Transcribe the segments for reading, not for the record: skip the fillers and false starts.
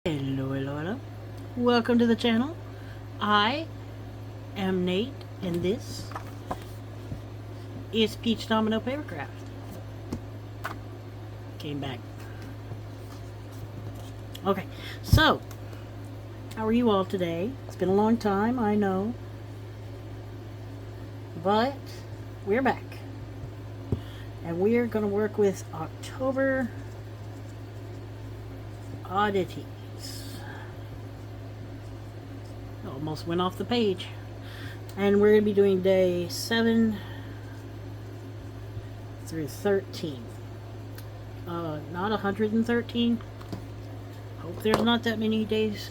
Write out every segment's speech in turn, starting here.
Hello. Welcome to the channel. I am Nate, and this is Peach Domino Papercraft. Came back. Okay, so, how are you all today? It's been a long time, I know. But, we're back. And we're going to work with October Oddities. Almost went off the page. And we're going to be doing day 7 through 13. Not 113. Hope there's not that many days.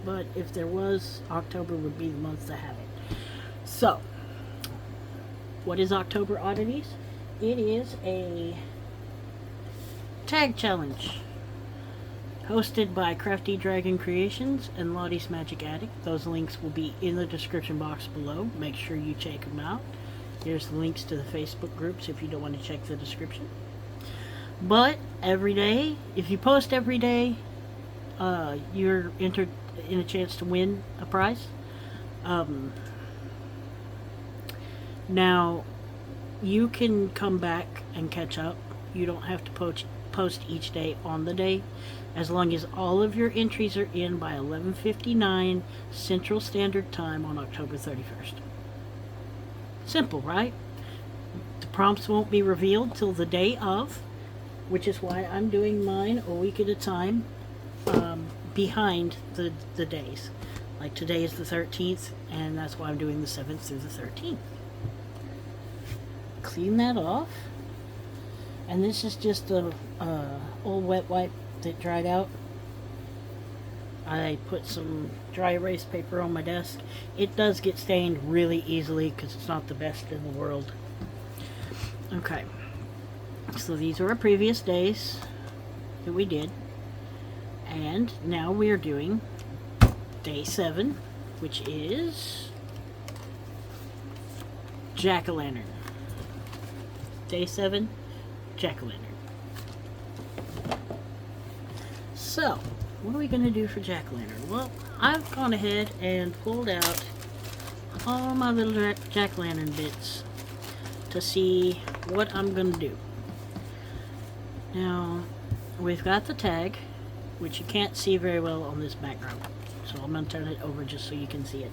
But if there was, October would be the month to have it. So, what is October Oddities? It is a tag challenge hosted by Crafty Dragon Creations and Lottie's Magic Attic. Those links will be in the description box below. Make sure you check them out. Here's the links to the Facebook groups if you don't want to check the description. But every day, if you post every day, you're entered in a chance to win a prize. Now, you can come back and catch up. You don't have to post each day on the day, as long as all of your entries are in by 11:59 Central Standard Time on October 31st. Simple, right? The prompts won't be revealed till the day of, which is why I'm doing mine a week at a time, behind the days. Like today is the 13th, and that's why I'm doing the 7th through the 13th. Clean that off. And this is just a old wet wipe that dried out. I put some dry erase paper on my desk. It does get stained really easily because it's not the best in the world. Okay. So these are our previous days that we did. And now we are doing day 7, which is Jack-o'-lantern. Day 7, Jack-o'-lantern. So, what are we going to do for Jack-o'-lantern? Well, I've gone ahead and pulled out all my little Jack-o'-lantern bits to see what I'm going to do. Now, we've got the tag, which you can't see very well on this background. So I'm going to turn it over just so you can see it.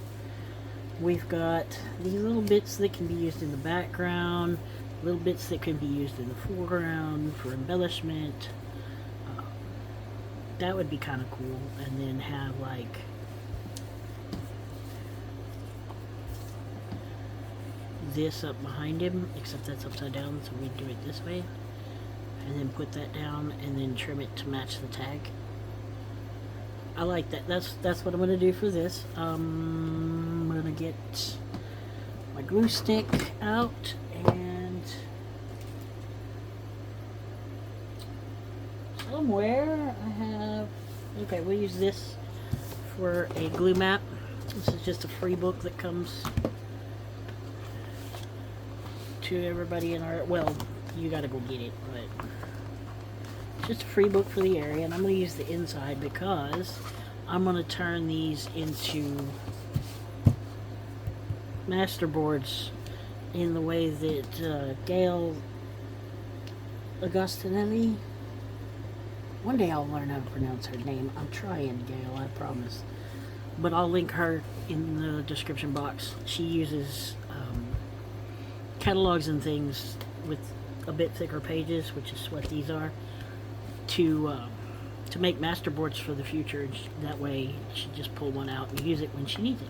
We've got these little bits that can be used in the background, little bits that can be used in the foreground for embellishment. That would be kind of cool. And then have like this up behind him, except that's upside down, so we do it this way. And then put that down and then trim it to match the tag. I like that. That's what I'm going to do for this. I'm going to get my glue stick out and somewhere I have, okay, we'll use this for a glue map. This is just a free book that comes to everybody in our, well, you gotta go get it, but it's just a free book for the area, and I'm going to use the inside because I'm going to turn these into masterboards in the way that Gail Augustinelli, one day I'll learn how to pronounce her name. I'm trying, Gail, I promise. But I'll link her in the description box. She uses catalogs and things with a bit thicker pages, which is what these are, to make masterboards for the future. That way she just pull one out and use it when she needs it,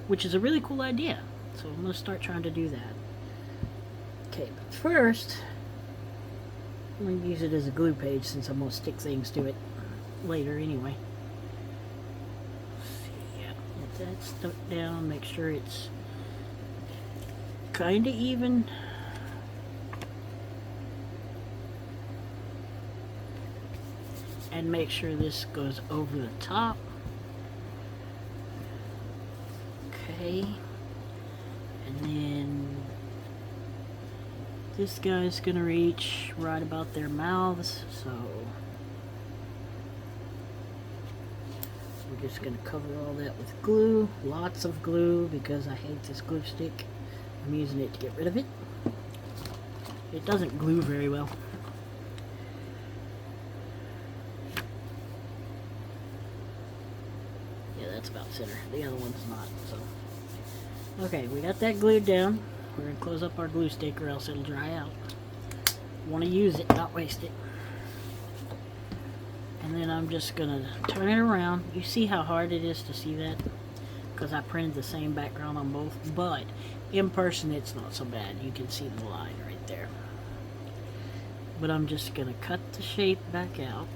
which is a really cool idea. So I'm going to start trying to do that. Okay, but first I'm going to use it as a glue page since I'm going to stick things to it later anyway. Let's see, yeah, get that stuck down, make sure it's kind of even. And make sure this goes over the top. Okay. And then this guy's gonna reach right about their mouths, so We're just going to cover all that with glue. Lots of glue because I hate this glue stick. I'm using it to get rid of it. It doesn't glue very well. Yeah, that's about center. The other one's not, so. Okay, we got that glued down. We're going to close up our glue stick or else it'll dry out. Want to use it, not waste it. And then I'm just going to turn it around. You see how hard it is to see that? Because I printed the same background on both. But in person it's not so bad. You can see the line right there. But I'm just going to cut the shape back out.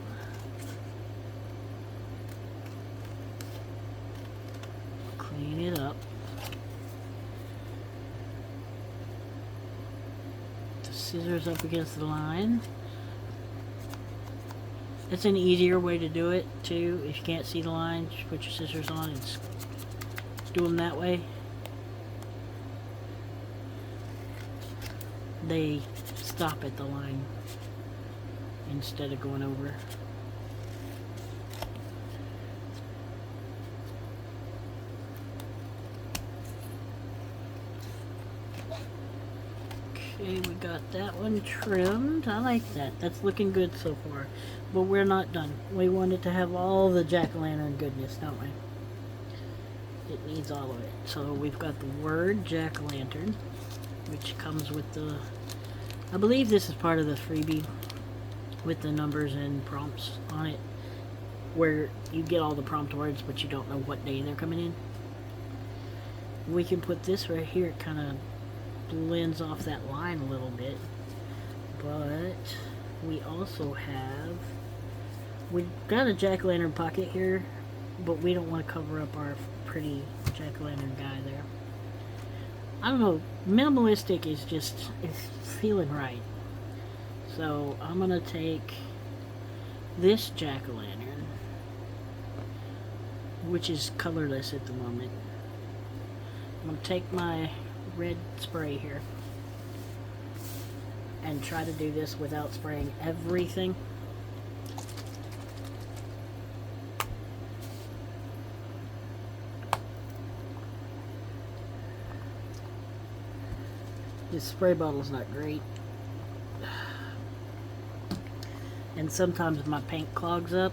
Clean it up. The scissors up against the line. It's an easier way to do it too. If you can't see the line, just put your scissors on and do them that way. They stop at the line instead of going over. Okay, we got that one trimmed. I like that. That's looking good so far. But we're not done. We wanted to have all the jack-o'-lantern goodness, don't we? It needs all of it. So we've got the word jack-o'-lantern, which comes with the... I believe this is part of the freebie with the numbers and prompts on it, where you get all the prompt words, but you don't know what day they're coming in. We can put this right here. It kind of blends off that line a little bit. But we also have... We've got a jack-o'-lantern pocket here, but we don't want to cover up our pretty jack-o'-lantern guy there. I don't know, minimalistic is just, it's feeling right. So I'm going to take this jack-o'-lantern, which is colorless at the moment. I'm going to take my red spray here and try to do this without spraying everything. This spray bottle's not great. And sometimes my paint clogs up.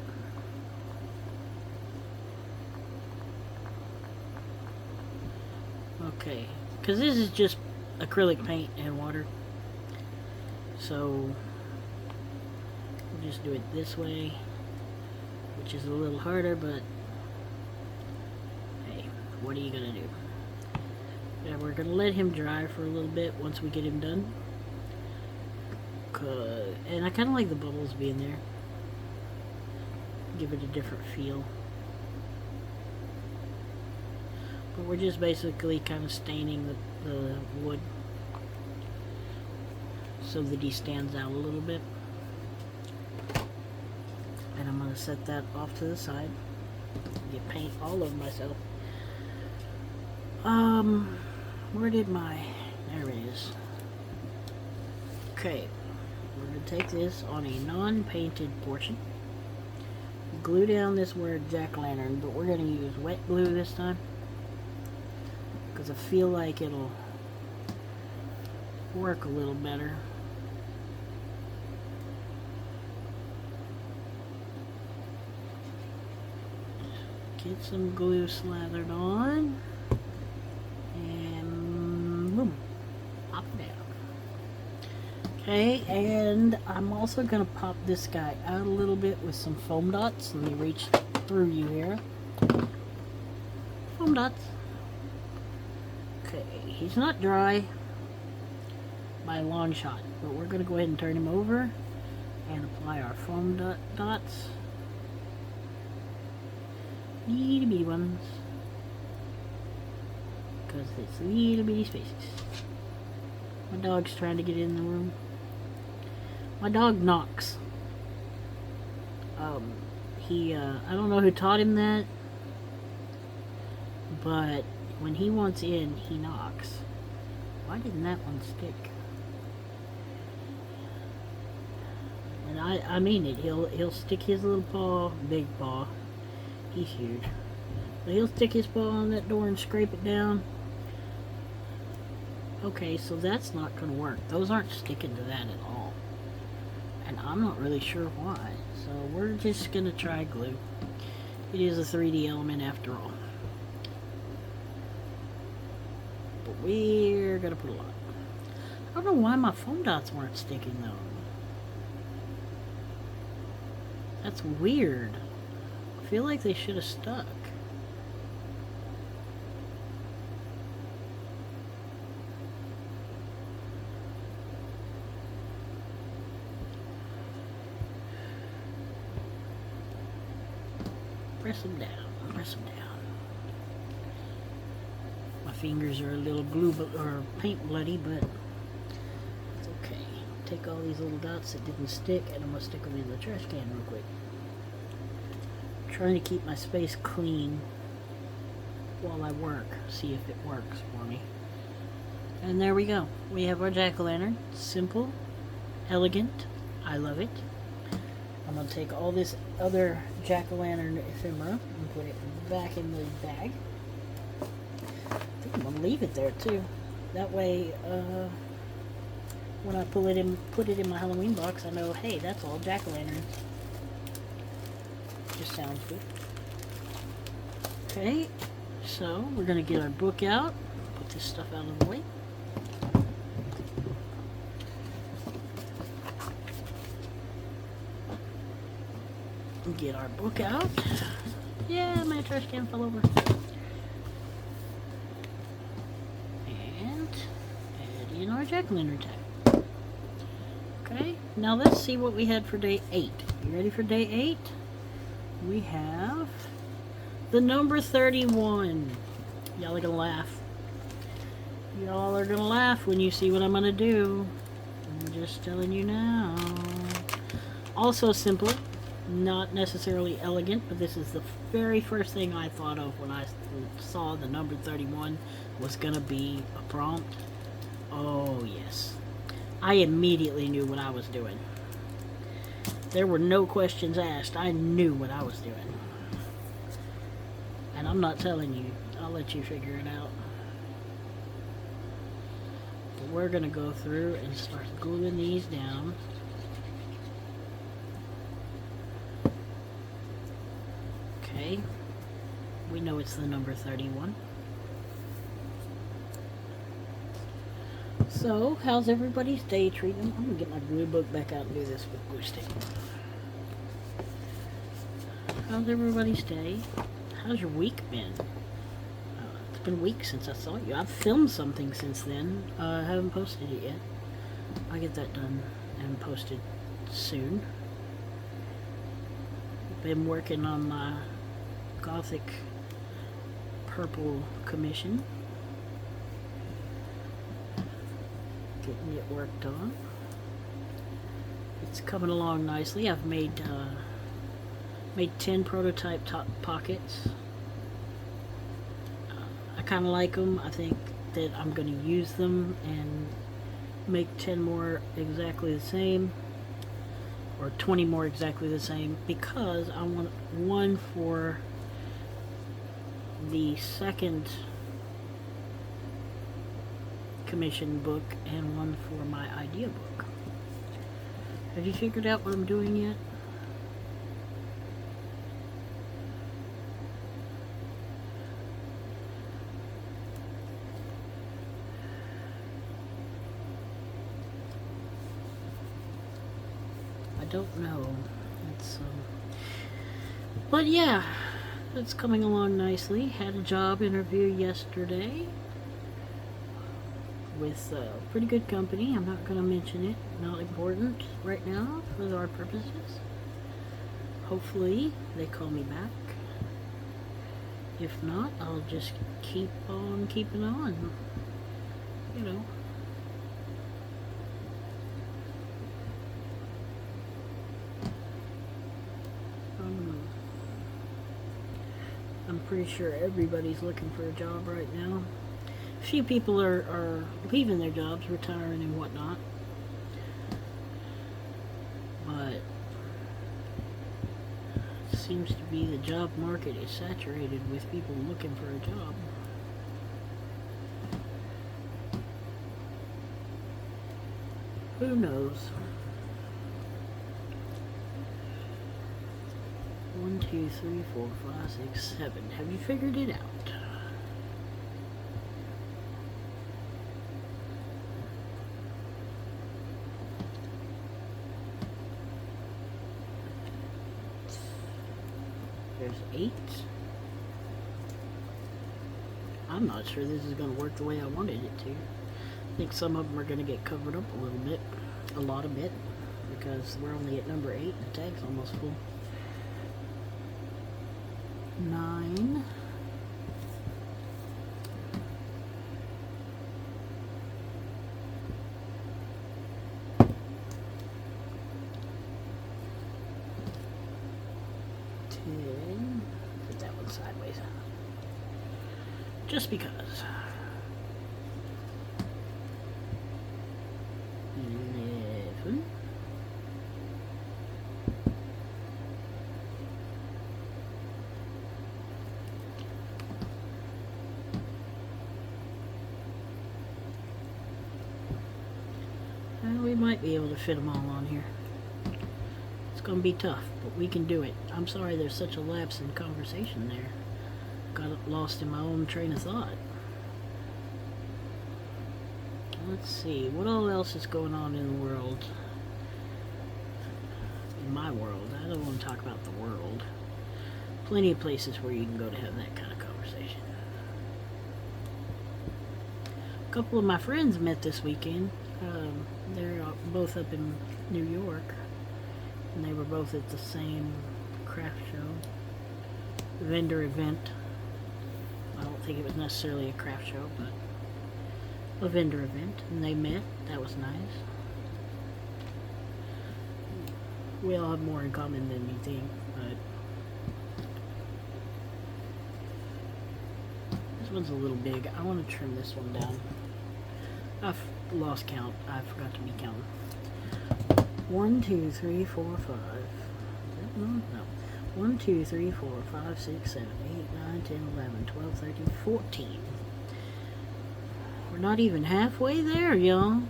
Okay, because this is just acrylic paint and water. So we'll just do it this way, which is a little harder, but hey, what are you gonna do? Yeah, we're gonna let him dry for a little bit once we get him done. And I kind of like the bubbles being there. Give it a different feel. But we're just basically kind of staining the wood so that he stands out a little bit. And I'm going to set that off to the side. Get paint all over myself. Where did my... There it is. Okay. We're going to take this on a non-painted portion. Glue down this word jack-o'-lantern, but we're going to use wet glue this time. Because I feel like it'll work a little better. Get some glue slathered on. And boom. Pop it down. Okay, and I'm also going to pop this guy out a little bit with some foam dots. Let me reach through you here. Foam dots. Okay, he's not dry by a long shot, but we're going to go ahead and turn him over and apply our foam dots. Little bitty ones. Because it's little bitty spaces. My dog's trying to get in the room. My dog knocks. I don't know who taught him that, but when he wants in, he knocks. Why didn't that one stick? And I mean it. He'll stick his little paw, big paw. He's huge. But he'll stick his paw on that door and scrape it down. Okay, so that's not going to work. Those aren't sticking to that at all. And I'm not really sure why. So we're just going to try glue. It is a 3D element after all. But we're going to put a lot. I don't know why my foam dots weren't sticking though. That's weird. I feel like they should have stuck. Press them down. Press them down. My fingers are a little glue or paint bloody, but it's okay. Take all these little dots that didn't stick, and I'm gonna stick them in the trash can real quick. I'm trying to keep my space clean while I work. See if it works for me. And there we go. We have our jack-o'-lantern. Simple, elegant. I love it. I'm going to take all this other jack-o'-lantern ephemera and put it back in the bag. I think I'm going to leave it there too. That way, when I put it in my Halloween box, I know, hey, that's all jack-o'-lanterns. Just sounds good. Okay, so we're going to get our book out. Put this stuff out of the way. Get our book out. Yeah, my trash can fell over. And add in our jack-o'-lantern tag. Okay, now let's see what we had for day 8. You ready for day 8? We have the number 31. Y'all are gonna laugh. Y'all are gonna laugh when you see what I'm gonna do. I'm just telling you now. Also simple. Not necessarily elegant, but this is the very first thing I thought of when I saw the number 31 was gonna be a prompt. Oh yes, I immediately knew what I was doing. There were no questions asked. I knew what I was doing, and I'm not telling you. I'll let you figure it out. But we're gonna go through and start gluing these down. Okay, we know it's the number 31. So, how's everybody's day treating them? I'm going to get my glue book back out and do this with glue stick. How's everybody's day? How's your week been? It's been weeks since I saw you. I've filmed something since then. I haven't posted it yet. I'll get that done and posted soon. Been working on my Gothic purple commission. Getting it worked on. It's coming along nicely. I've made 10 prototype top pockets. I kind of like them. I think that I'm going to use them and make 10 more exactly the same, or 20 more exactly the same, because I want one for the second commission book and one for my idea book. Have you figured out what I'm doing yet? I don't know. It's but yeah, it's coming along nicely. Had a job interview yesterday with a pretty good company. I'm not going to mention it. Not important right now for our purposes. Hopefully they call me back. If not, I'll just keep on keeping on. You know. I'm pretty sure everybody's looking for a job right now. A few people are leaving their jobs, retiring and whatnot. But it seems to be the job market is saturated with people looking for a job. Who knows? 1, 2, 3, 4, 5, 6, 7. Have you figured it out? There's 8. I'm not sure this is going to work the way I wanted it to. I think some of them are going to get covered up a little bit, a lot of it, because we're only at number 8 and the tag's almost full. 9. Put that one sideways. Just because. 11. Well, we might be able to fit them all on here. It's going to be tough, but we can do it. I'm sorry there's such a lapse in conversation there. Got lost in my own train of thought. Let's see, what all else is going on in the world? In my world. I don't want to talk about the world. Plenty of places where you can go to have that kind of conversation. A couple of my friends met this weekend. They're both up in New York. And they were both at the same craft show. Vendor event. I don't think it was necessarily a craft show, but a vendor event, and they met. That was nice. We all have more in common than you think, but this one's a little big. I want to trim this one down. I've lost count. I forgot to be counting. 1, 2, 3, 4, 5. No. 1, 2, 3, 4, 5, 6, 7, 8, 9, 10, 11, 12, 13, 14. We're not even halfway there, y'all.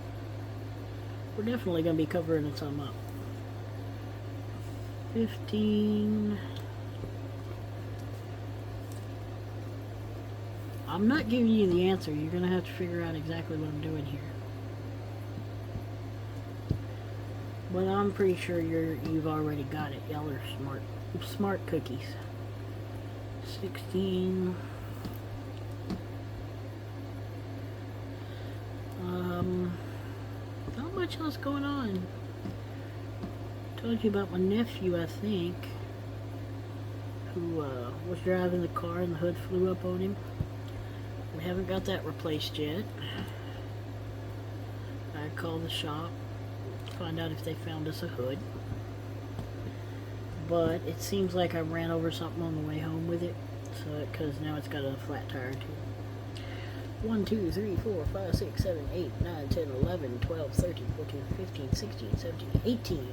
We're definitely going to be covering some up. 15. I'm not giving you the answer. You're going to have to figure out exactly what I'm doing here. But I'm pretty sure you've already got it. Y'all are smart cookies. 16. Not much else going on. Told you about my nephew, I think, who was driving the car and the hood flew up on him. We haven't got that replaced yet. I called the shop to find out if they found us a hood. But it seems like I ran over something on the way home with it, so because now it's got a flat tire too. 1, 2, 3, 4, 5, 6, 7, 8, 9, 10, 11, 12, 13, 14, 15, 16, 17, 18.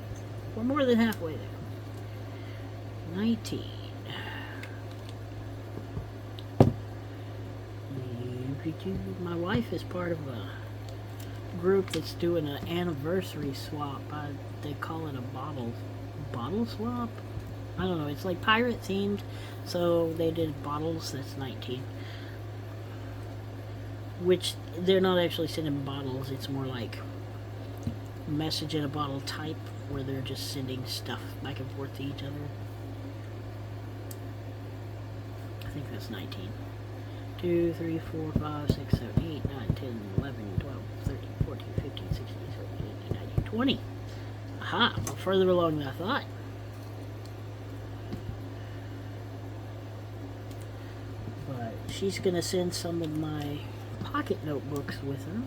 We're more than halfway there. 19. My wife is part of a group that's doing an anniversary swap. They call it a bottle swap? I don't know. It's like pirate themed, so they did bottles. That's 19. Which they're not actually sending bottles. It's more like message in a bottle type, where they're just sending stuff back and forth to each other. I think that's 19. 2, 3, 4, 5, 6, 7, 8, 9, 10, 11, 12, 13, 14, 15, 16, 17, 18, 19, 20. Aha, I'm further along than I thought. But she's going to send some of my pocket notebooks with her.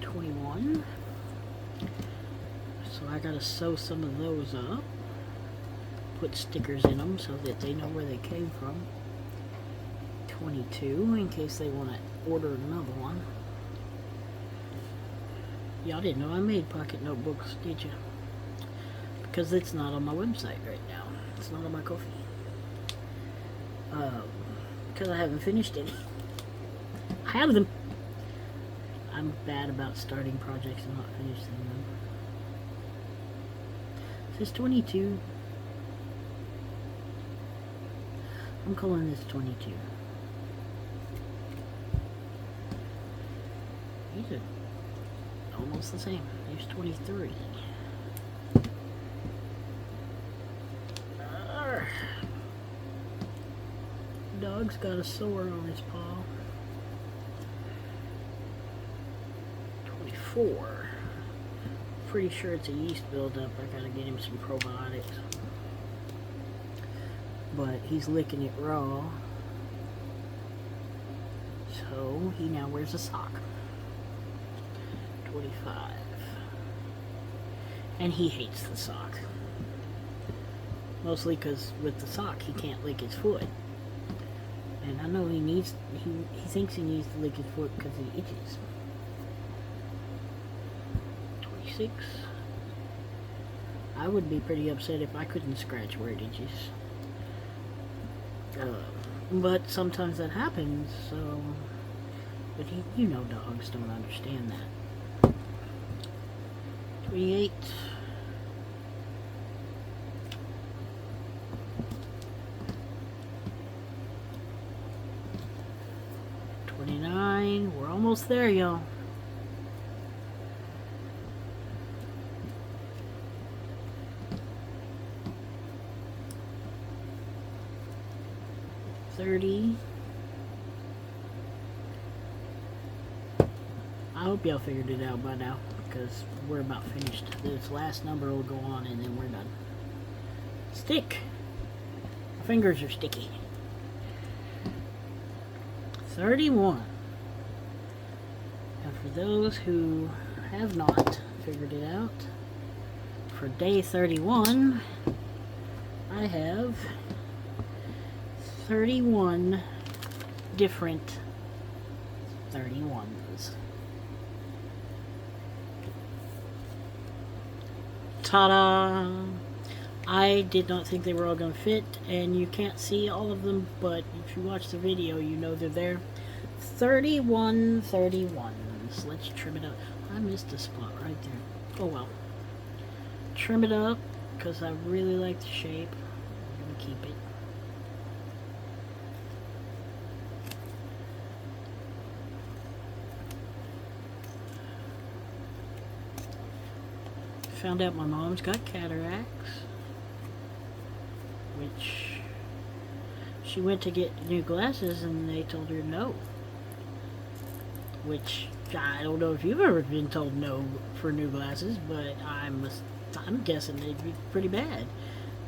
21. So I got to sew some of those up. Put stickers in them so that they know where they came from. 22, in case they want to order another one. Y'all didn't know I made pocket notebooks, did you? Because it's not on my website right now. It's not on my coffee. Because I haven't finished any. I have them. I'm bad about starting projects and not finishing them. This is 22. I'm calling this 22. These are almost the same. Here's 23. Dog's got a sore on his paw. 24. Pretty sure it's a yeast buildup. I gotta get him some probiotics. But he's licking it raw. So he now wears a sock. 25. And he hates the sock. Mostly because with the sock he can't lick his foot. And I know he thinks he needs to lick his foot because he itches. 26. I would be pretty upset if I couldn't scratch where it itches. But sometimes that happens, so... But you know dogs don't understand that. 28. 29. We're almost there, y'all. 30. I hope y'all figured it out by now, because we're about finished. This last number will go on and then we're done. Stick. My fingers are sticky. 31. And for those who have not figured it out, for day 31, I have 31 different 31s. Ta-da! I did not think they were all going to fit, and you can't see all of them, but if you watch the video, you know they're there. 31 31s. Let's trim it up. I missed a spot right there. Oh well. Trim it up, because I really like the shape. I'm going to keep it. Found out my mom's got cataracts, which she went to get new glasses and they told her no. Which I don't know if you've ever been told no for new glasses, but I'm guessing they'd be pretty bad.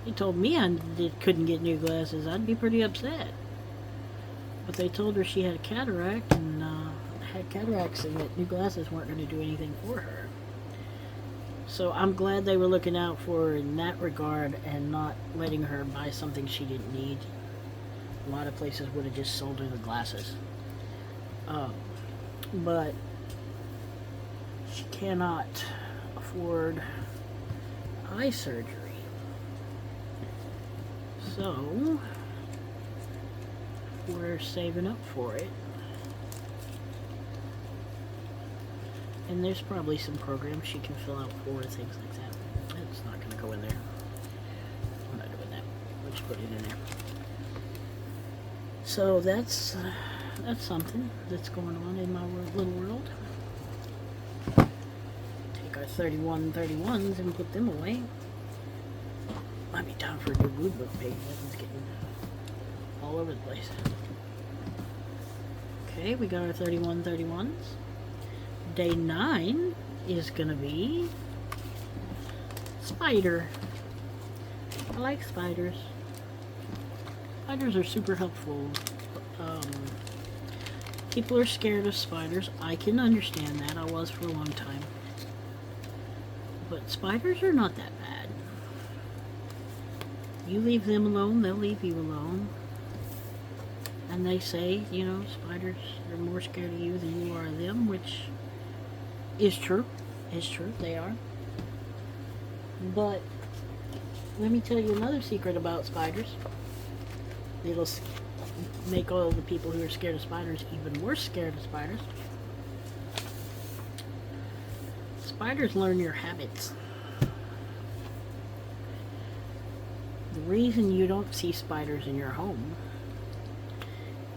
They told me I couldn't get new glasses, I'd be pretty upset. But they told her she had a cataract and had cataracts and that new glasses weren't going to do anything for her. So I'm glad they were looking out for her in that regard and not letting her buy something she didn't need. A lot of places would have just sold her the glasses. But she cannot afford eye surgery. So we're saving up for it. And there's probably some programs she can fill out for, things like that. It's not going to go in there. I'm not doing that. We'll just put it in there. So that's something that's going on in my little world. Take our 31 31s and put them away. Might be time for a new blue book page. That one's getting all over the place. Okay, we got our 31 31s. Day 9 is gonna be spider. I like spiders. Spiders are super helpful. People are scared of spiders. I can understand that. I was for a long time. But spiders are not that bad. You leave them alone, they'll leave you alone. And they say, you know, spiders are more scared of you than you are of them, which is true. It's true, they are. But let me tell you another secret about spiders. It'll make all the people who are scared of spiders even more scared of spiders. Spiders learn your habits. The reason you don't see spiders in your home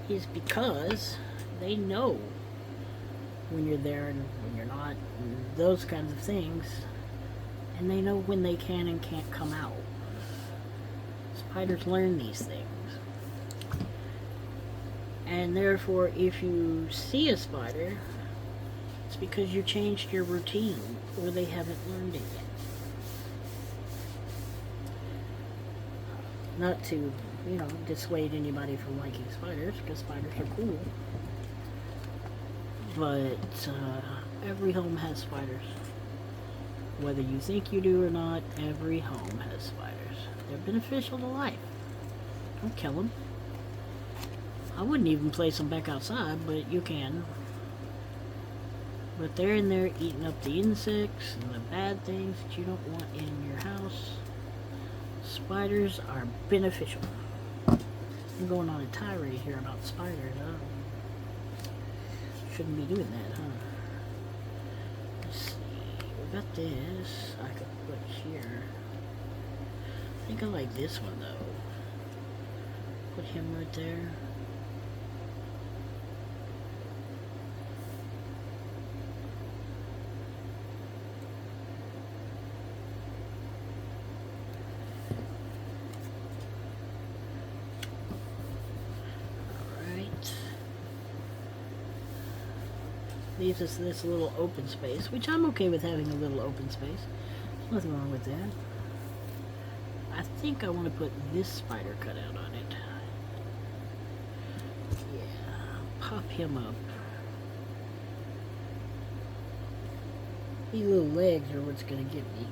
is because they know when you're there and when you're not, and those kinds of things, and they know when they can and can't come out. Spiders learn these things. And therefore, if you see a spider, it's because you changed your routine, or they haven't learned it yet. Not to, dissuade anybody from liking spiders, because spiders are cool. But every home has spiders. Whether you think you do or not, every home has spiders. They're beneficial to life. Don't kill them. I wouldn't even place them back outside, but you can. But they're in there eating up the insects and the bad things that you don't want in your house. Spiders are beneficial. I'm going on a tirade here about spiders, huh? Shouldn't be doing that, huh? Let's see. We got this I could put here. I think I like this one, though. Put him right there. Leaves us this little open space, which I'm okay with having a little open space. There's nothing wrong with that. I think I want to put this spider cutout on it. Yeah, pop him up. These little legs are what's going to get me.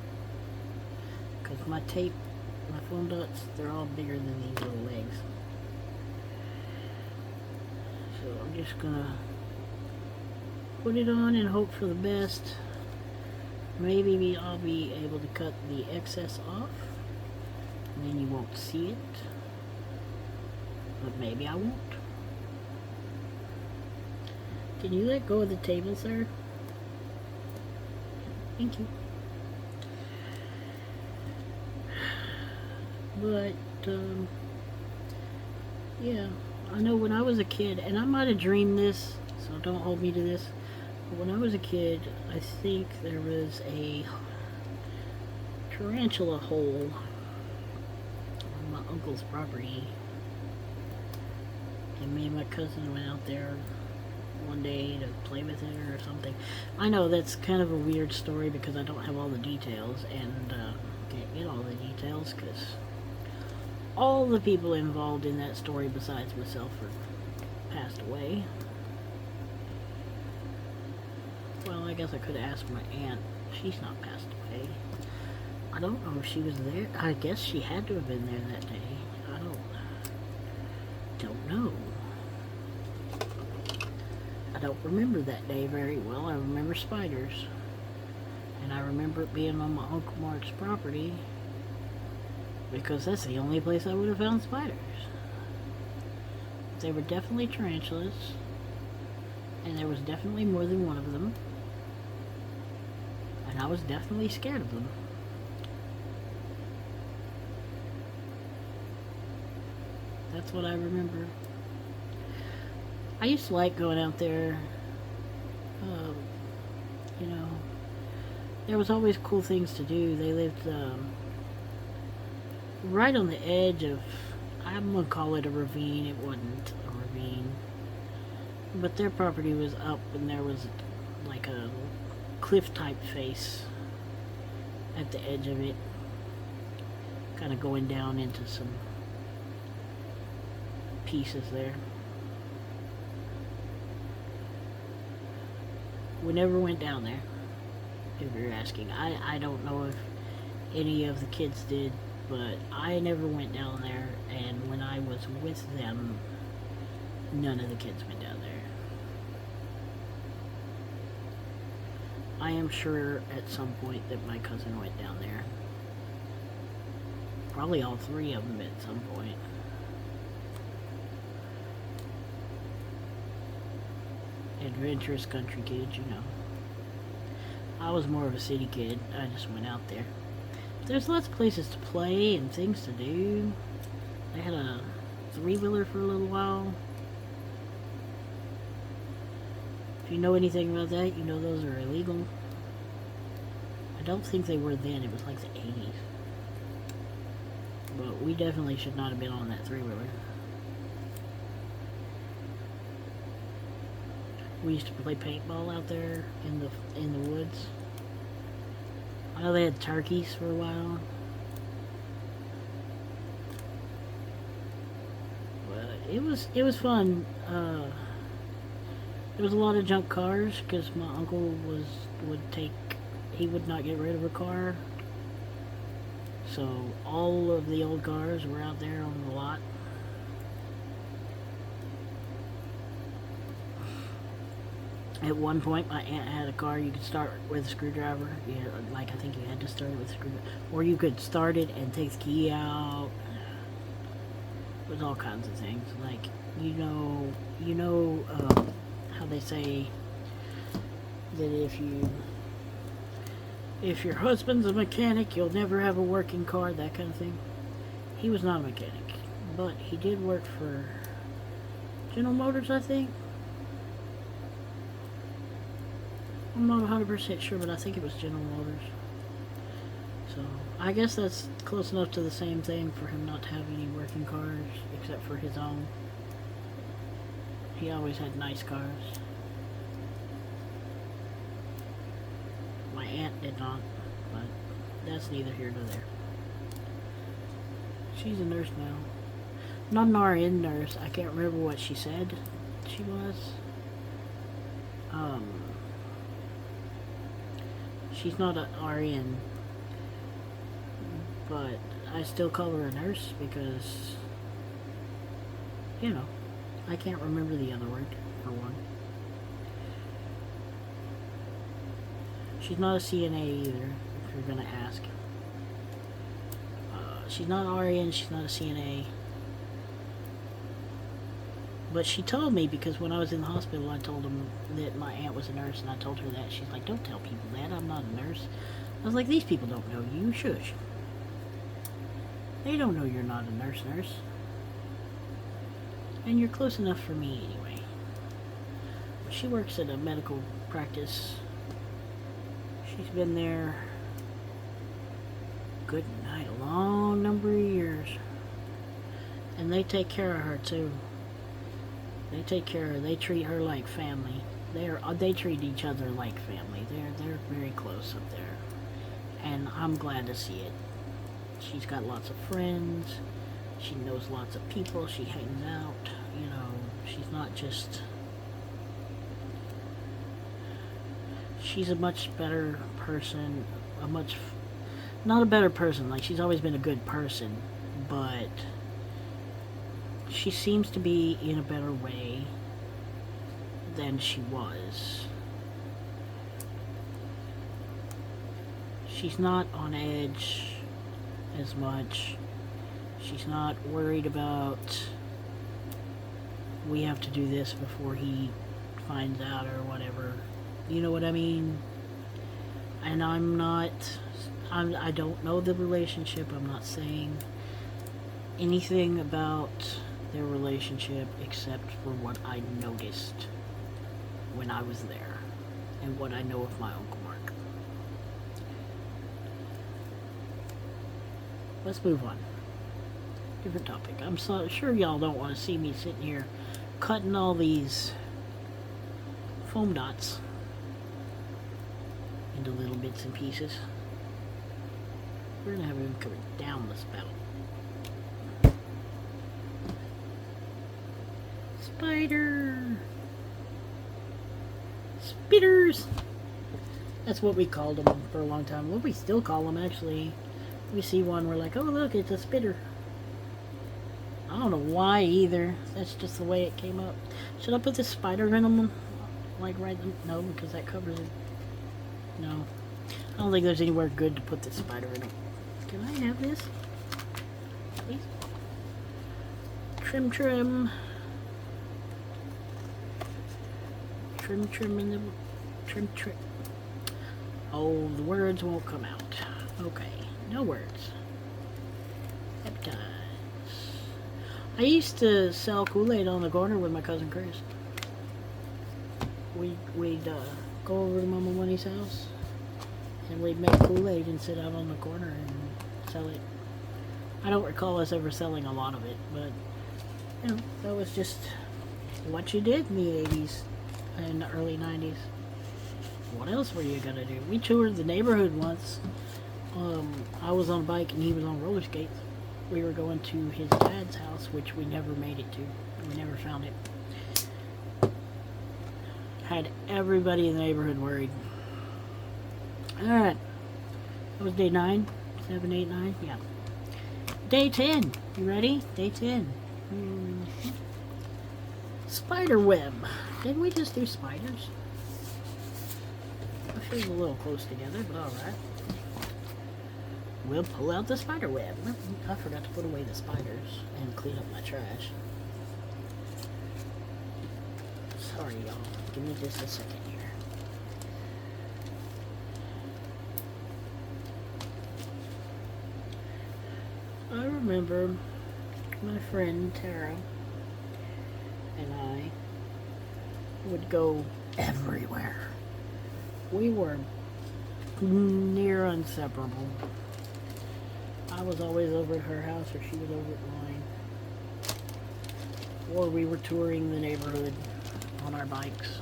Because my tape, my foam dots, they're all bigger than these little legs. So I'm just going to put it on and hope for the best. Maybe I'll be able to cut the excess off, and then you won't see it. But maybe I won't. Can you let go of the table, sir? Thank you. But, yeah, I know when I was a kid, and I might have dreamed this, so don't hold me to this. When I was a kid, I think there was a tarantula hole on my uncle's property. And me and my cousin went out there one day to play with it or something. I know that's kind of a weird story because I don't have all the details and can't get all the details because all the people involved in that story besides myself are passed away. Well, I guess I could ask my aunt. She's not passed away. I don't know if she was there. I guess she had to have been there that day. I don't know. I don't remember that day very well. I remember spiders. And I remember it being on my Uncle Mark's property because that's the only place I would have found spiders. They were definitely tarantulas, and there was definitely more than one of them. And I was definitely scared of them. That's what I remember. I used to like going out there. There was always cool things to do. They lived right on the edge of, I'm going to call it a ravine. It wasn't a ravine. But their property was up and there was like a cliff type face at the edge of it, kind of going down into some pieces there. We never went down there, if you're asking. I don't know if any of the kids did, but I never went down there, and when I was with them, none of the kids went down there. I am sure at some point that my cousin went down there. Probably all three of them at some point. Adventurous country kids, you know. I was more of a city kid. I just went out there. There's lots of places to play and things to do. They had a three-wheeler for a little while. If you know anything about that, you know those are illegal. I don't think they were then. It was like the 80s. But we definitely should not have been on that three-wheeler. We used to play paintball out there in the woods. I know they had turkeys for a while. But it was fun. There was a lot of junk cars because my uncle he would not get rid of a car. So all of the old cars were out there on the lot. At one point, my aunt had a car you could start with a screwdriver. Yeah, like I think you had to start it with a screwdriver. Or you could start it and take the key out. It was all kinds of things. Like, you know how they say that if your husband's a mechanic, you'll never have a working car, that kind of thing. He was not a mechanic, but he did work for General Motors, I think. I'm not 100% sure, but I think it was General Motors. So, I guess that's close enough to the same thing for him not to have any working cars, except for his own. He always had nice cars. My aunt did not, but that's neither here nor there. She's a nurse now. Not an RN nurse. I can't remember what she said she was. She's not an RN, but I still call her a nurse because, you know, I can't remember the other word, for one. She's not a CNA either, if you're gonna ask. She's not an RN, she's not a CNA. But she told me, because when I was in the hospital, I told them that my aunt was a nurse, and I told her that. She's like, don't tell people that, I'm not a nurse. I was like, these people don't know you, shush. They don't know you're not a nurse. And you're close enough for me anyway. She works at a medical practice. She's been there, good night, a long number of years. And they take care of her too. They take care of her. They treat her like family. They treat each other like family. They're very close up there, and I'm glad to see it. She's got lots of friends. She knows lots of people. She hangs out. You know, she's not just. She's a much better person. Not a better person. Like, she's always been a good person, but she seems to be in a better way than she was. She's not on edge as much. She's not worried about, we have to do this before he finds out or whatever. You know what I mean? And I don't know the relationship. I'm not saying anything about their relationship except for what I noticed when I was there and what I know of my Uncle Mark. Let's move on. Different topic. I'm so sure y'all don't want to see me sitting here cutting all these foam dots into little bits and pieces. We're gonna have him coming down the spout. Spider! Spitters! That's what we called them for a long time. What we still call them, actually. We see one, we're like, oh look, it's a spitter. I don't know why either. That's just the way it came up. Should I put this spider venom, like right? No, because that covers it. No. I don't think there's anywhere good to put this spider venom. Can I have this? Please. Trim, trim. Trim, trim in the... Trim, trim. Oh, the words won't come out. Okay, no words. Peptides. I used to sell Kool-Aid on the corner with my cousin Chris. We'd go over to Mama Winnie's house, and we'd make Kool-Aid and sit out on the corner and sell it. I don't recall us ever selling a lot of it, but, you know, that was just what you did in the 80s and the early 90s. What else were you gonna do? We toured the neighborhood once. I was on a bike and he was on roller skates. We were going to his dad's house, which we never made it to. We never found it. Had everybody in the neighborhood worried. Alright. That was day 9. 7, 8, 9. Yeah. Day 10. You ready? Day 10. Spider web. Didn't we just do spiders? I feel a little close together, but alright. We'll pull out the spider web. I forgot to put away the spiders and clean up my trash. Sorry, y'all. Give me just a second here. I remember my friend Tara and I would go everywhere. We were near inseparable. I was always over at her house, or she was over at mine. Or we were touring the neighborhood on our bikes.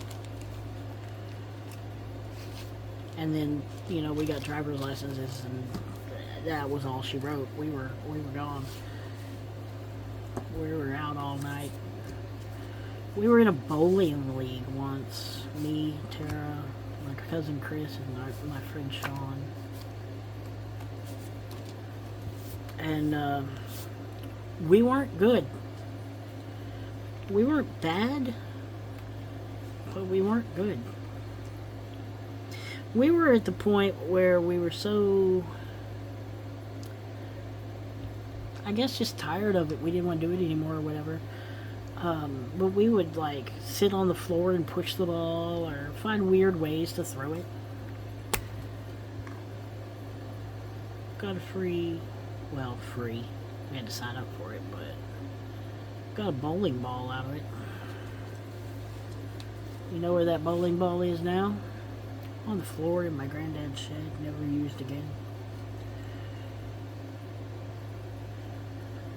And then, you know, we got driver's licenses, and that was all she wrote. We were gone. We were out all night. We were in a bowling league once. Me, Tara, my cousin Chris, and my friend Sean. And we weren't good. We weren't bad, but we weren't good. We were at the point where we were so, I guess, just tired of it. We didn't want to do it anymore or whatever. But we would, like, sit on the floor and push the ball or find weird ways to throw it. Got a free, we had to sign up for it, but got a bowling ball out of it. You know where that bowling ball is now? On the floor in my granddad's shed, never used again.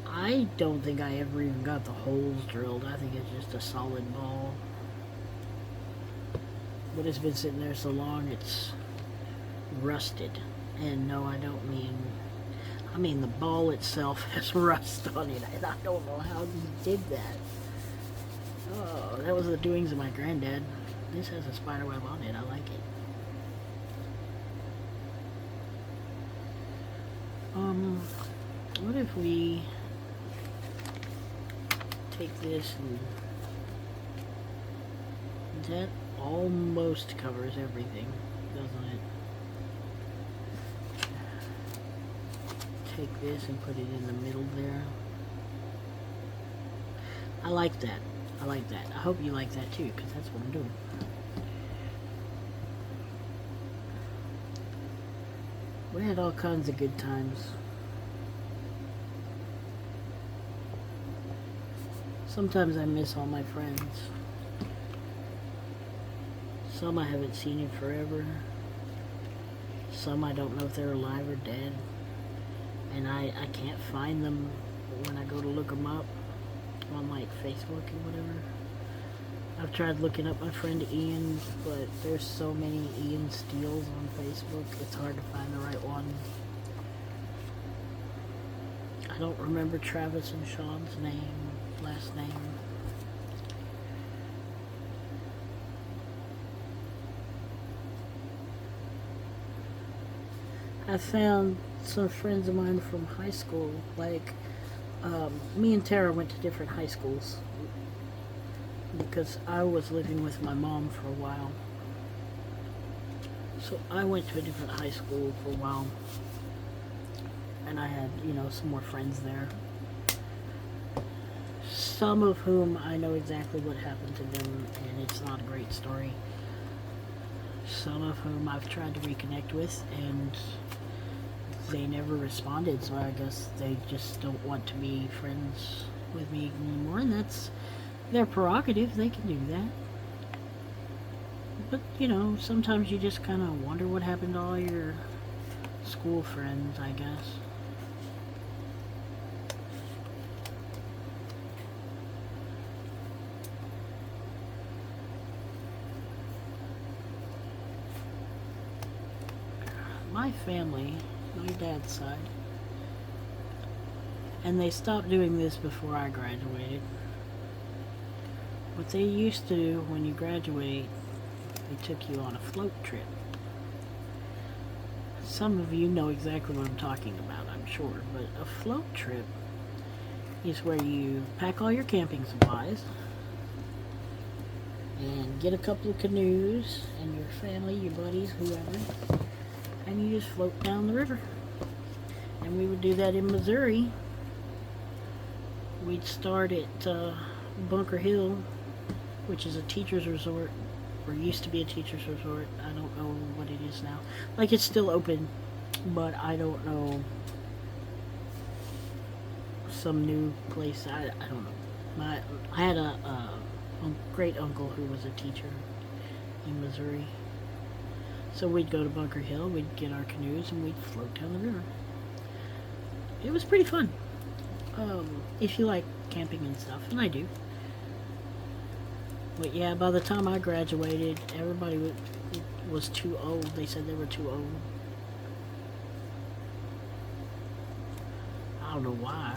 I don't think I ever even got the holes drilled. I think it's just a solid ball. But it's been sitting there so long, it's rusted. And no, I don't mean... I mean, the ball itself has rust on it, and I don't know how he did that. Oh, that was the doings of my granddad. This has a spider web on it. I like it. What if we take this and that almost covers everything, doesn't it? Take this and put it in the middle there. I like that. I like that. I hope you like that too, because that's what I'm doing. We had all kinds of good times. Sometimes I miss all my friends. Some I haven't seen in forever. Some I don't know if they're alive or dead. And I can't find them when I go to look them up on, like, Facebook and whatever. I've tried looking up my friend Ian, but there's so many Ian Steels on Facebook, it's hard to find the right one. I don't remember Travis and Sean's last name. I found some friends of mine from high school, like, me and Tara went to different high schools because I was living with my mom for a while. So I went to a different high school for a while, and I had, you know, some more friends there. some of whom I know exactly what happened to them, and it's not a great story. Some of whom I've tried to reconnect with, and they never responded, so I guess they just don't want to be friends with me anymore, and that's their prerogative. They can do that. But, you know, sometimes you just kind of wonder what happened to all your school friends, I guess. My family, my dad's side, and they stopped doing this before I graduated. What they used to do when you graduate, they took you on a float trip. Some of you know exactly what I'm talking about, I'm sure, but a float trip is where you pack all your camping supplies and get a couple of canoes and your family, your buddies, whoever, and you just float down the river. And we would do that in Missouri. We'd start at Bunker Hill, which is a teacher's resort, or used to be a teacher's resort. I don't know what it is now. Like, it's still open, but I don't know. Some new place. I don't know. I had a great uncle who was a teacher in Missouri. So we'd go to Bunker Hill, we'd get our canoes, and we'd float down the river. It was pretty fun. If you like camping and stuff, and I do. But yeah, by the time I graduated, everybody was too old. They said they were too old. I don't know why.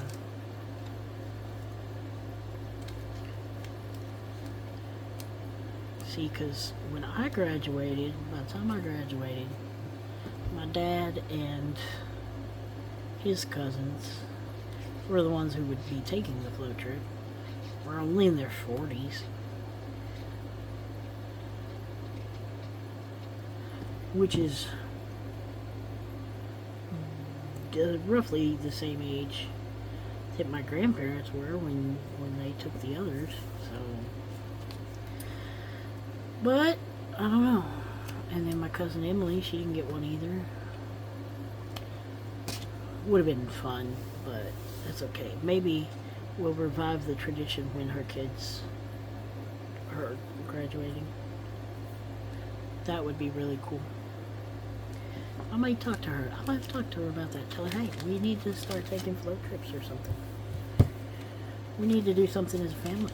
See, because when I graduated, by the time I graduated, my dad and his cousins were the ones who would be taking the float trip. Were only in their 40s. Which is roughly the same age that my grandparents were when they took the others. So, but I don't know. And then my cousin Emily, she didn't get one either. Would have been fun, but that's okay. Maybe we'll revive the tradition when her kids are graduating. That would be really cool. I might talk to her. I might talk to her about that. Tell her, hey, we need to start taking float trips or something. We need to do something as a family.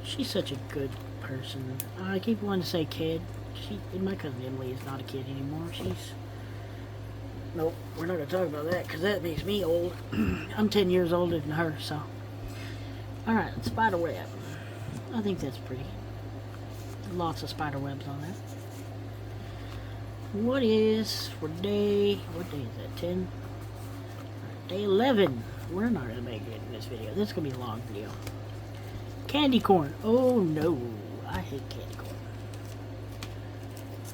She's such a good person. I keep wanting to say kid. My cousin Emily is not a kid anymore. Nope, we're not going to talk about that because that makes me old. I'm 10 years older than her, so. Alright, spider web. I think that's pretty. Lots of spider webs on there. What is for what day is that, 10? Day 11. We're not going to make it in this video. This is going to be a long video. Candy corn. Oh no, I hate candy corn.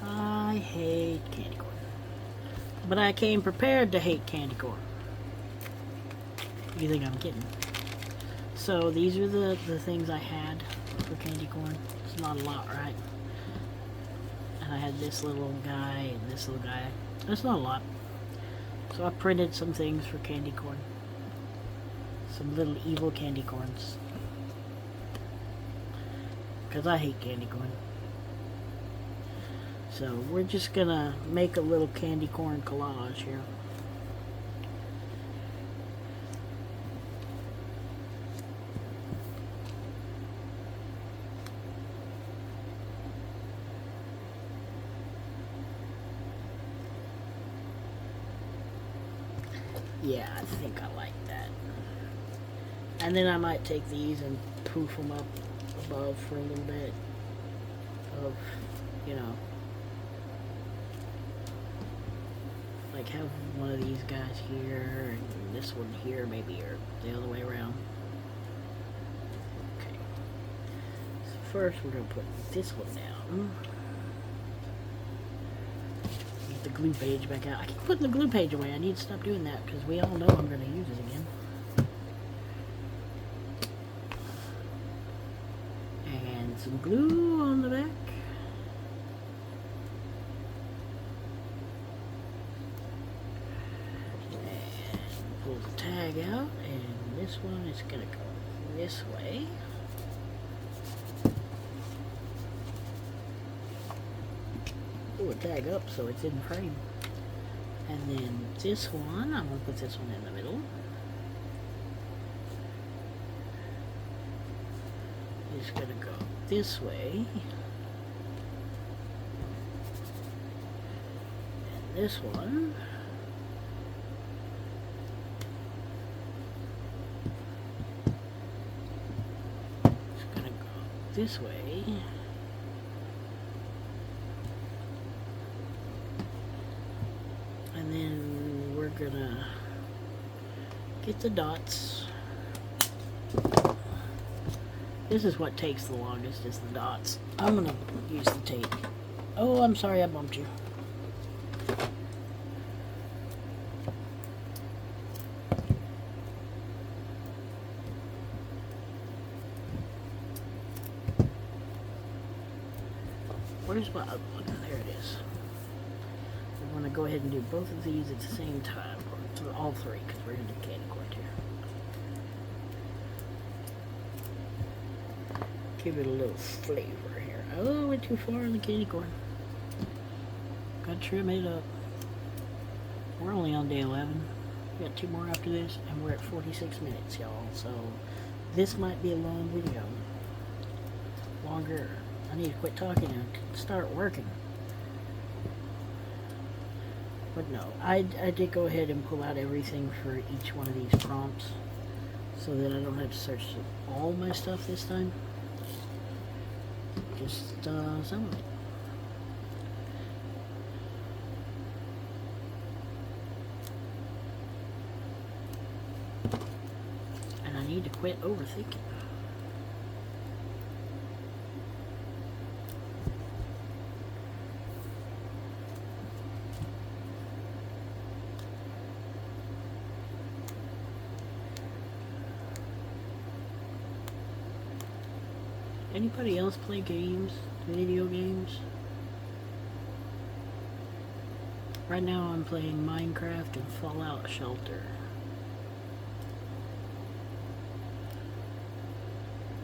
I hate candy corn. But I came prepared to hate candy corn. You think I'm kidding? So these are the things I had for candy corn. It's not a lot, right? And I had this little guy and this little guy. That's not a lot. So I printed some things for candy corn. Some little evil candy corns. Because I hate candy corn. So we're just gonna make a little candy corn collage here. Yeah, I think I like that. And then I might take these and poof them up above for a little bit of, you know, like have one of these guys here and this one here maybe, or the other way around. Okay. So first we're going to put this one down. the glue page back out. I keep putting the glue page away. I need to stop doing that because we all know I'm going to use it again. And some glue on the back. And pull the tag out, and this one is going to go this way. Pull the tag up so it's in frame. And then this one, I'm going to put this one in the middle. It's going to go this way. And this one is going to go this way. And then we're gonna get the dots. This is what takes the longest, is the dots. I'm gonna use the tape. Oh, I'm sorry I bumped you. Where's my other one? There it is. I want to go ahead and do both of these at the same time, or all three, because we're going to do candy corn here. Give it a little flavor here. Oh, went too far on the candy corn. Got to trim it up. We're only on day 11. We got 2 more after this, and we're at 46 minutes, y'all. So this might be a long video. Longer. I need to quit talking and start working. But no, I did go ahead and pull out everything for each one of these prompts so that I don't have to search all my stuff this time. Just some of it. And I need to quit overthinking. Anybody else play games? Video games? Right now I'm playing Minecraft and Fallout Shelter.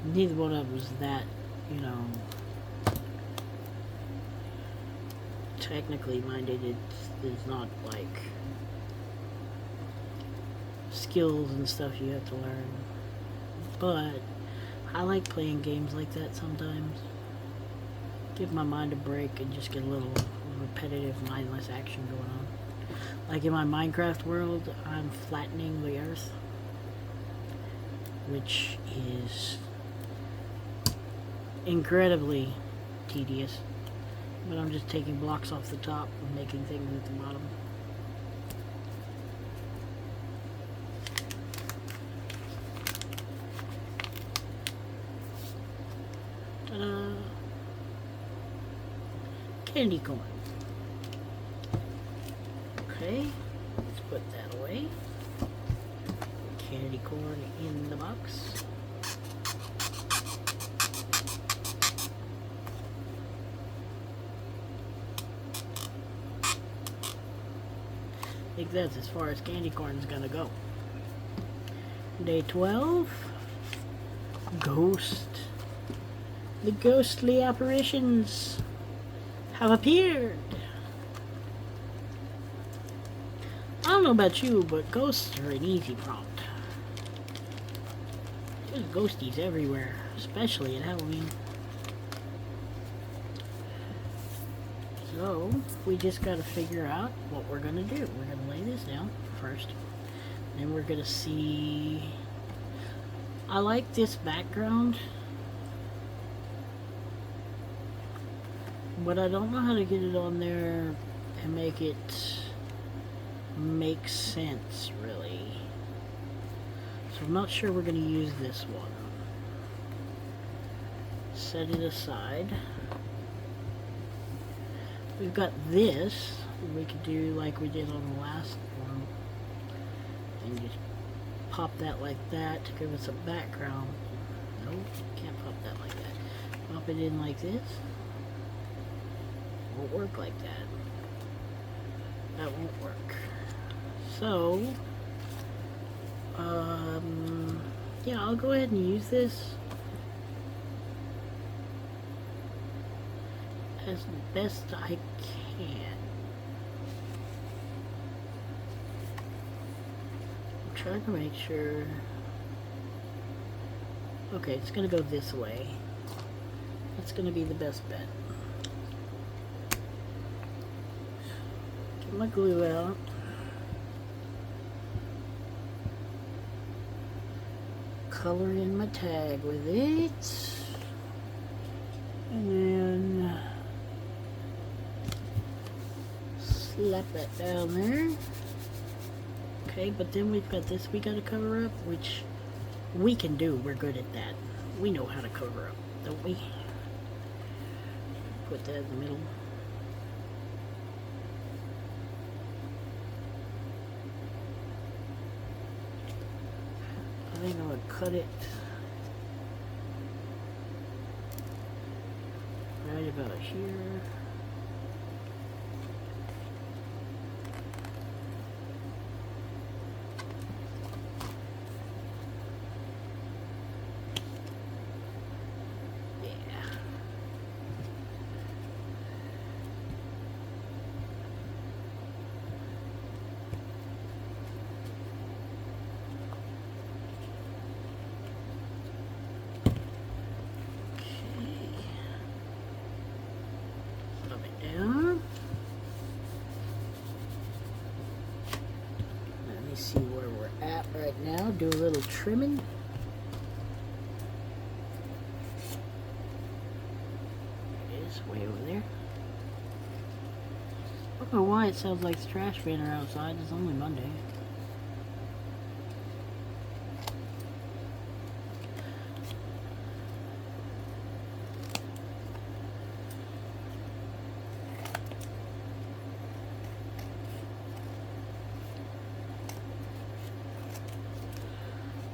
Neither one of them was that, you know, technically minded. It's not like skills and stuff you have to learn. But I like playing games like that sometimes. Give my mind a break and just get a little repetitive, mindless action going on. Like in my Minecraft world, I'm flattening the earth, which is incredibly tedious. But I'm just taking blocks off the top and making things at the bottom. Candy corn. Okay, let's put that away. Candy corn in the box. I think that's as far as candy corn is gonna go. Day 12. Ghost. The ghostly apparitions have appeared. I don't know about you, but ghosts are an easy prompt. There's ghosties everywhere, especially at Halloween. So, we just gotta figure out what we're gonna do. We're gonna lay this down first. Then we're gonna see... I like this background, but I don't know how to get it on there and make it make sense, really. So I'm not sure we're going to use this one. Set it aside. We've got this, we could do like we did on the last one. And just pop that like that to give us a background. Nope, can't pop that like that. Pop it in like this. Won't work like that. That won't work. So, yeah, I'll go ahead and use this as best I can. I'm trying to make sure. Okay, it's gonna go this way. That's gonna be the best bet. Get my glue out. Color in my tag with it. And then slap that down there. Okay, but then we've got this we gotta cover up, which we can do. We're good at that. We know how to cover up, don't we? Put that in the middle. I think I'm gonna cut it right about here. See where we're at right now. Do a little trimming. It is way over there. I don't know why it sounds like the trash men are outside. It's only Monday.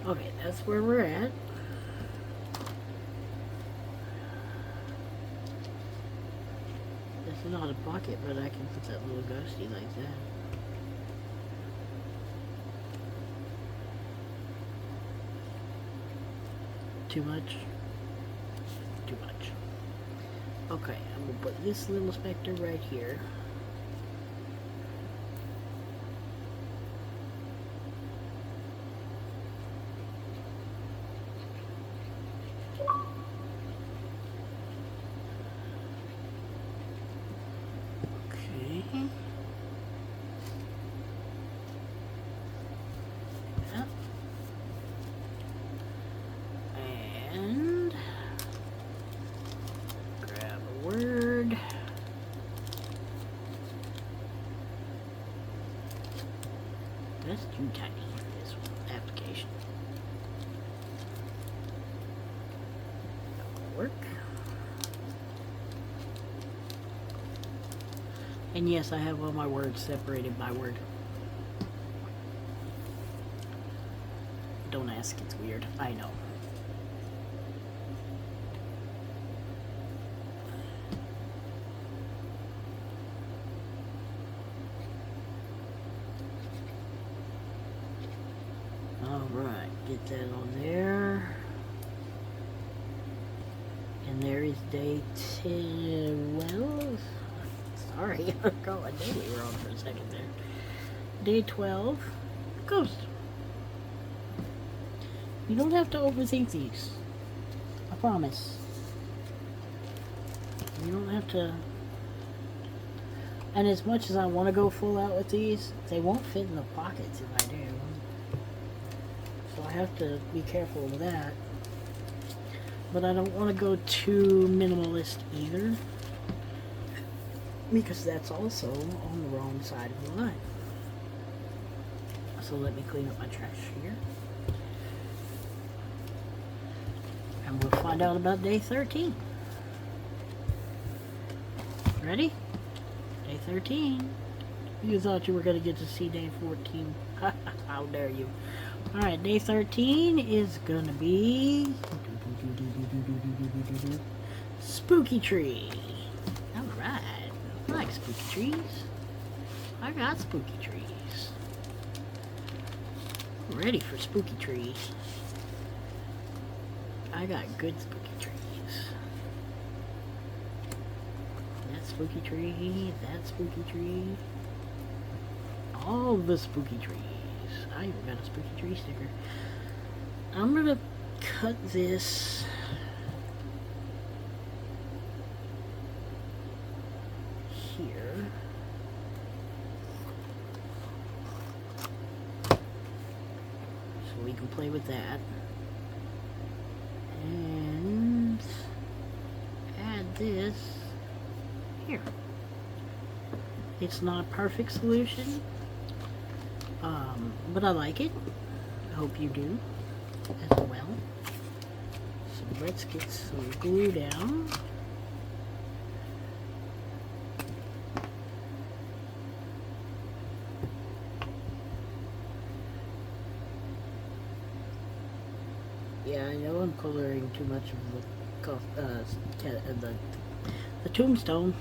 Okay, that's where we're at. This is not a pocket, but I can put that little ghosty like that. Too much? Too much. Okay, I'm gonna put this little specter right here. That's too tiny for this application. That will work. And yes, I have all my words separated by word. Don't ask, it's weird. I know. Alright, get that on there. And there is day 12. Sorry, I forgot what day we were on for a second there. Day 12. Ghost. You don't have to overthink these. I promise. You don't have to. And as much as I want to go full out with these, they won't fit in the pockets if I do. So I have to be careful of that. But I don't want to go too minimalist either, because that's also on the wrong side of the line. So let me clean up my trash here. And we'll find out about day 13. Ready? Day 13. You thought you were going to get to see day 14. How dare you. Alright, day 13 is going to be... Spooky Tree. Alright. I like spooky trees. I got spooky trees. I'm ready for spooky trees. I got good spooky trees. That spooky tree, that spooky tree. All the spooky trees. I even got a spooky tree sticker. I'm gonna cut this here. So we can play with that. And add this here. It's not a perfect solution, but I like it. I hope you do as well. So let's get some glue down. Yeah, I know I'm coloring too much of the tombstone,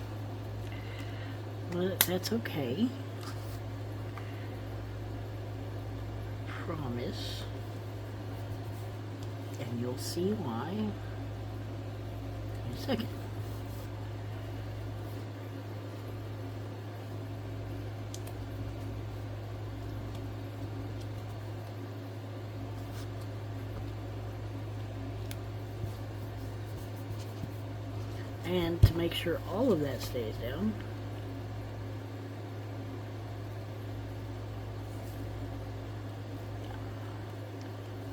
but that's okay. Promise. And you'll see why in a second. And to make sure all of that stays down,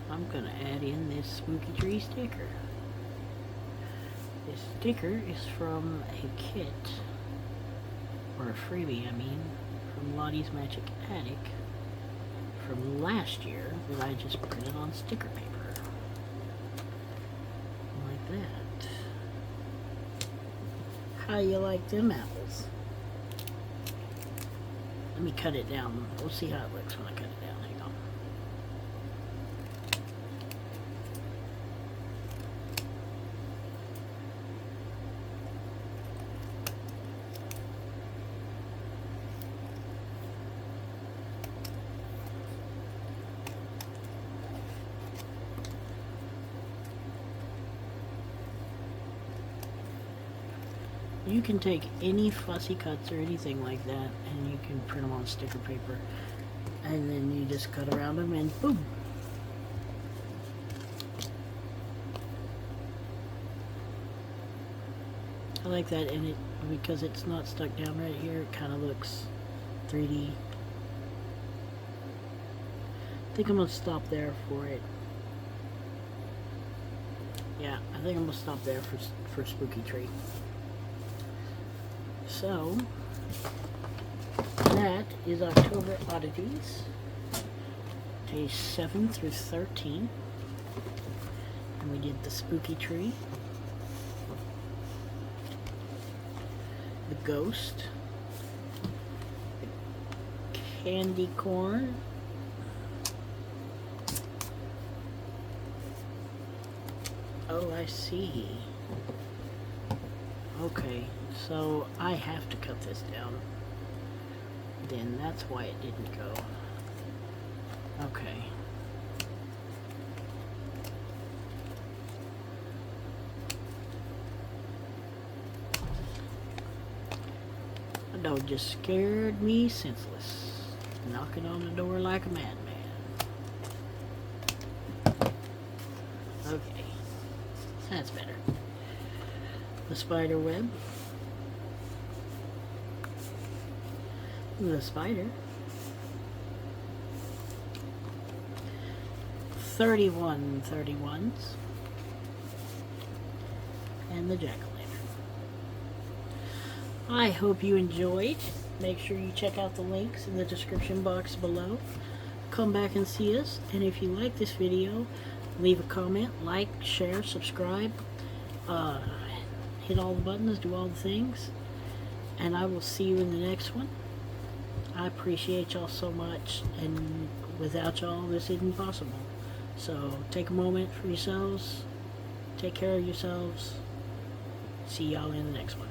I'm going to add in this spooky tree sticker. This sticker is from a kit, or a freebie I mean, from Lottie's Magic Attic from last year that I just printed on sticker paper. Like that. How you like them apples? Let me cut it down. We'll see how it looks when I cut it down. Hang on. You can take any fussy cuts or anything like that and you can print them on sticker paper, and then you just cut around them and boom. I like that, and it, because it's not stuck down right here, it kind of looks 3D. I think I'm going to stop there for it. Yeah, I think I'm going to stop there for Spooky Tree. So, that is October Oddities, days 7 through 13. And we did the Spooky Tree, the Ghost, the Candy Corn, oh, I see. Okay, so I have to cut this down. Then that's why it didn't go. Okay. The dog just scared me senseless, knocking on the door like a madman. Okay, that's better. The spider web, the spider, 31 31s, and the jack-o'-lantern. I hope you enjoyed. Make sure you check out the links in the description box below. Come back and see us, and if you like this video, leave a comment, like, share, subscribe, hit all the buttons, do all the things, and I will see you in the next one. I appreciate y'all so much, and without y'all, this isn't possible. So take a moment for yourselves. Take care of yourselves. See y'all in the next one.